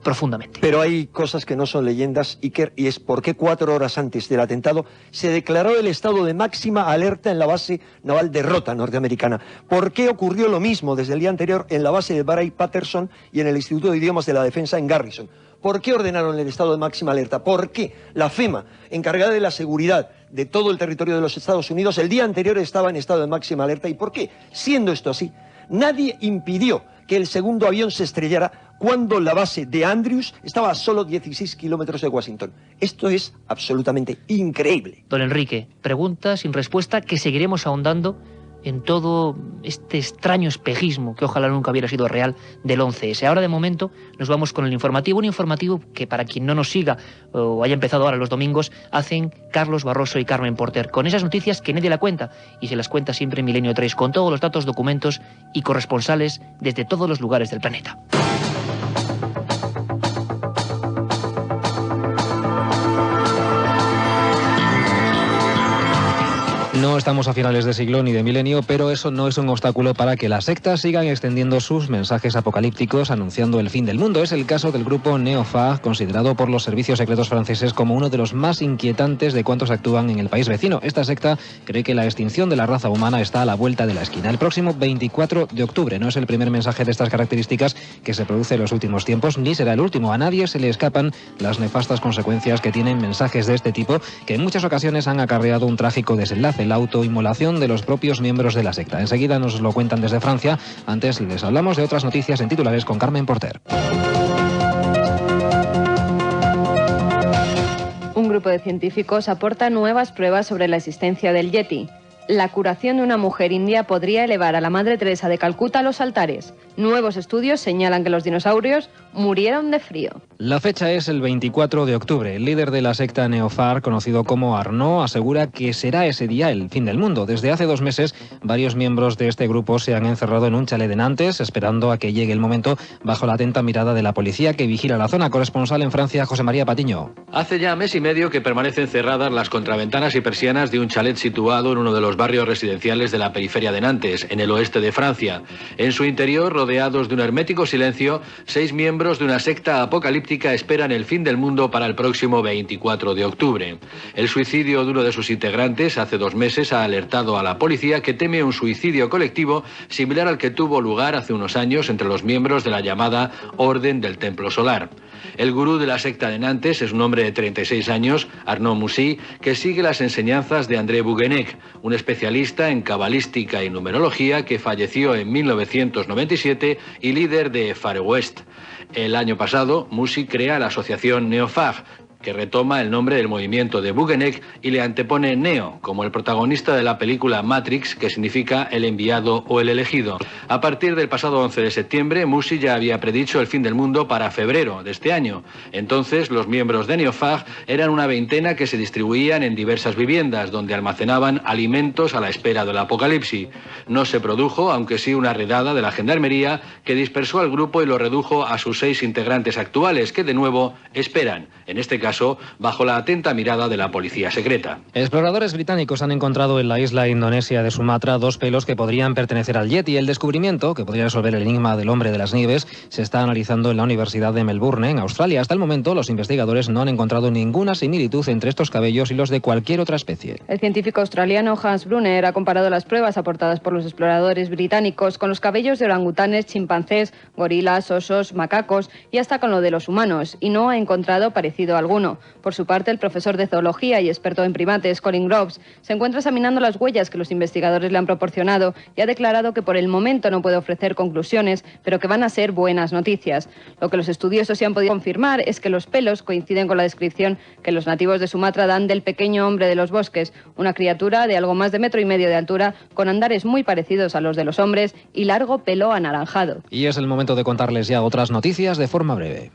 profundamente. Pero hay cosas que no son leyendas, Iker, y es por qué 4 horas antes del atentado se declaró el estado de máxima alerta en la base naval de Rota norteamericana. ¿Por qué ocurrió lo mismo desde el día anterior en la base de Bray-Patterson y en el Instituto de Idiomas de la Defensa en Garrison? ¿Por qué ordenaron el estado de máxima alerta? ¿Por qué la FEMA, encargada de la seguridad de todo el territorio de los Estados Unidos, el día anterior estaba en estado de máxima alerta? ¿Y por qué, siendo esto así, Nadie impidió que el segundo avión se estrellara cuando la base de Andrews estaba a solo 16 kilómetros de Washington. Esto es absolutamente increíble. Don Enrique, pregunta sin respuesta que seguiremos ahondando en todo este extraño espejismo que ojalá nunca hubiera sido real del 11S. Ahora de momento nos vamos con el informativo, un informativo que para quien no nos siga o haya empezado ahora los domingos, hacen Carlos Barroso y Carmen Porter, con esas noticias que nadie la cuenta y se las cuenta siempre Milenio 3, con todos los datos, documentos y corresponsales desde todos los lugares del planeta. No estamos a finales de siglo ni de milenio, pero eso no es un obstáculo para que las sectas sigan extendiendo sus mensajes apocalípticos anunciando el fin del mundo. Es el caso del grupo Neofag, considerado por los servicios secretos franceses como uno de los más inquietantes de cuantos actúan en el país vecino. Esta secta cree que la extinción de la raza humana está a la vuelta de la esquina. El próximo 24 de octubre no es el primer mensaje de estas características que se produce en los últimos tiempos, ni será el último. A nadie se le escapan las nefastas consecuencias que tienen mensajes de este tipo, que en muchas ocasiones han acarreado un trágico desenlace: la autoinmolación de los propios miembros de la secta. Enseguida nos lo cuentan desde Francia. Antes les hablamos de otras noticias en titulares con Carmen Porter. Un grupo de científicos aporta nuevas pruebas sobre la existencia del Yeti. La curación de una mujer india podría elevar a la Madre Teresa de Calcuta a los altares. Nuevos estudios señalan que los dinosaurios murieron de frío. La fecha es el 24 de octubre. El líder de la secta Neofag, conocido como Arnaud, asegura que será ese día el fin del mundo. Desde hace 2 meses, varios miembros de este grupo se han encerrado en un chalet de Nantes, esperando a que llegue el momento, bajo la atenta mirada de la policía que vigila la zona. Corresponsal en Francia, José María Patiño. Hace ya mes y medio que permanecen cerradas las contraventanas y persianas de un chalet situado en uno de los barrios residenciales de la periferia de Nantes, en el oeste de Francia. En su interior, rodeados de un hermético silencio, 6 miembros de una secta apocalíptica esperan el fin del mundo para el próximo 24 de octubre. El suicidio de uno de sus integrantes hace 2 meses ha alertado a la policía, que teme un suicidio colectivo similar al que tuvo lugar hace unos años entre los miembros de la llamada Orden del Templo Solar. El gurú de la secta de Nantes es un hombre de 36 años, Arnaud Moussy, que sigue las enseñanzas de André Bouguenec, un especialista en cabalística y numerología que falleció en 1997 y líder de Far West. El año pasado, Moussy crea la asociación Neofag, que retoma el nombre del movimiento de Bouguenec y le antepone Neo, como el protagonista de la película Matrix, que significa el enviado o el elegido. A partir del pasado 11 de septiembre, Moussy ya había predicho el fin del mundo para febrero de este año. Entonces, los miembros de Neofag eran una veintena que se distribuían en diversas viviendas, donde almacenaban alimentos a la espera del apocalipsis. No se produjo, aunque sí una redada de la gendarmería, que dispersó al grupo y lo redujo a sus 6 integrantes actuales, que de nuevo esperan, en este caso bajo la atenta mirada de la policía secreta. Exploradores británicos han encontrado en la isla indonesia de Sumatra 2 pelos que podrían pertenecer al Yeti. El descubrimiento, que podría resolver el enigma del hombre de las nieves, se está analizando en la Universidad de Melbourne, en Australia. Hasta el momento, los investigadores no han encontrado ninguna similitud entre estos cabellos y los de cualquier otra especie. El científico australiano Hans Brunner ha comparado las pruebas aportadas por los exploradores británicos con los cabellos de orangutanes, chimpancés, gorilas, osos, macacos y hasta con lo de los humanos, y no ha encontrado parecido alguno. Por su parte, el profesor de zoología y experto en primates, Colin Groves, se encuentra examinando las huellas que los investigadores le han proporcionado y ha declarado que por el momento no puede ofrecer conclusiones, pero que van a ser buenas noticias. Lo que los estudiosos sí han podido confirmar es que los pelos coinciden con la descripción que los nativos de Sumatra dan del pequeño hombre de los bosques, una criatura de algo más de 1,5 metros de altura, con andares muy parecidos a los de los hombres y largo pelo anaranjado. Y es el momento de contarles ya otras noticias de forma breve.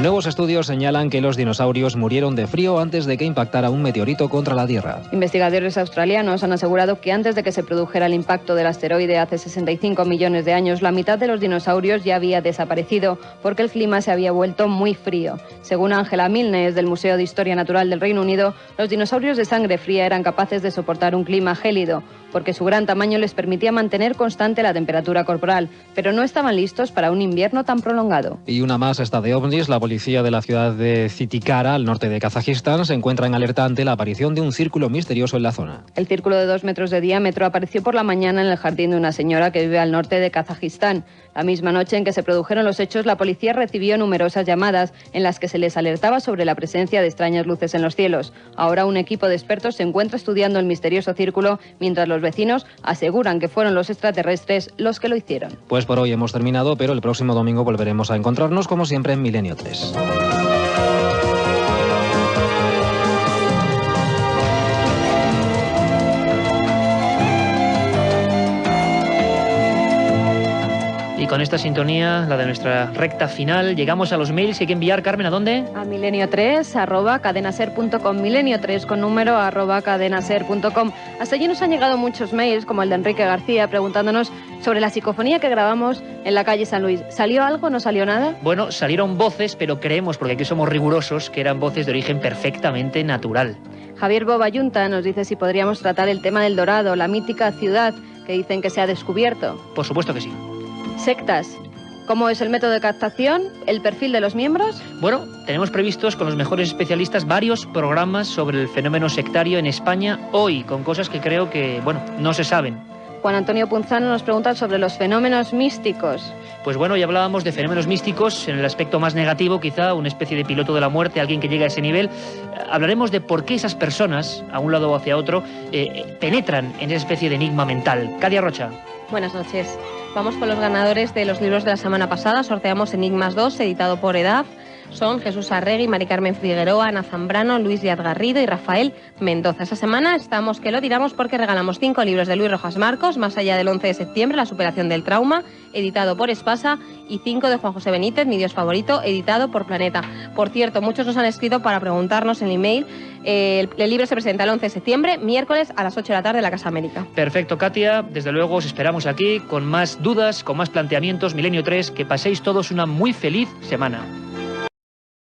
Nuevos estudios señalan que los dinosaurios murieron de frío antes de que impactara un meteorito contra la Tierra. Investigadores australianos han asegurado que antes de que se produjera el impacto del asteroide hace 65 millones de años, la mitad de los dinosaurios ya había desaparecido porque el clima se había vuelto muy frío. Según Angela Milne, del Museo de Historia Natural del Reino Unido, los dinosaurios de sangre fría eran capaces de soportar un clima gélido, porque su gran tamaño les permitía mantener constante la temperatura corporal, pero no estaban listos para un invierno tan prolongado. Y una más esta de ovnis. La policía de la ciudad de Zitikara, al norte de Kazajistán, se encuentra en alerta ante la aparición de un círculo misterioso en la zona. El círculo de 2 metros de diámetro apareció por la mañana en el jardín de una señora que vive al norte de Kazajistán. La misma noche en que se produjeron los hechos, la policía recibió numerosas llamadas en las que se les alertaba sobre la presencia de extrañas luces en los cielos. Ahora un equipo de expertos se encuentra estudiando el misterioso círculo, mientras los vecinos aseguran que fueron los extraterrestres los que lo hicieron. Pues por hoy hemos terminado, pero el próximo domingo volveremos a encontrarnos como siempre en Milenio 3. Y con esta sintonía, la de nuestra recta final, llegamos a los mails. ¿Hay que enviar, Carmen, a dónde? A milenio3@cadenaser.com, milenio3 con número @cadenaser.com. Hasta allí nos han llegado muchos mails, como el de Enrique García, preguntándonos sobre la psicofonía que grabamos en la calle San Luis. ¿Salió algo? ¿No salió nada? Bueno, salieron voces, pero creemos, porque aquí somos rigurosos, que eran voces de origen perfectamente natural. Javier Bobayunta nos dice si podríamos tratar el tema del Dorado, la mítica ciudad que dicen que se ha descubierto. Por supuesto que sí. Sectas. ¿Cómo es el método de captación? ¿El perfil de los miembros? Bueno, tenemos previstos con los mejores especialistas varios programas sobre el fenómeno sectario en España hoy, con cosas que creo que, bueno, no se saben. Juan Antonio Punzano nos pregunta sobre los fenómenos místicos. Pues bueno, ya hablábamos de fenómenos místicos en el aspecto más negativo, quizá una especie de piloto de la muerte, alguien que llega a ese nivel. Hablaremos de por qué esas personas, a un lado o hacia otro, penetran en esa especie de enigma mental. Cadia Rocha. Buenas noches. Vamos con los ganadores de los libros de la semana pasada. Sorteamos Enigmas 2, editado por EDAF. Son Jesús Arregui, Mari Carmen Figueroa, Ana Zambrano, Luis Díaz Garrido y Rafael Mendoza. Esta semana estamos que lo tiramos porque regalamos 5 libros de Luis Rojas Marcos, Más allá del 11 de septiembre, La superación del trauma, editado por Espasa, y 5 de Juan José Benítez, Mi Dios favorito, editado por Planeta. Por cierto, muchos nos han escrito para preguntarnos en el email. El libro se presenta el 11 de septiembre, miércoles a las 8 de la tarde en la Casa América. Perfecto, Katia. Desde luego os esperamos aquí con más dudas, con más planteamientos. Milenio 3, que paséis todos una muy feliz semana.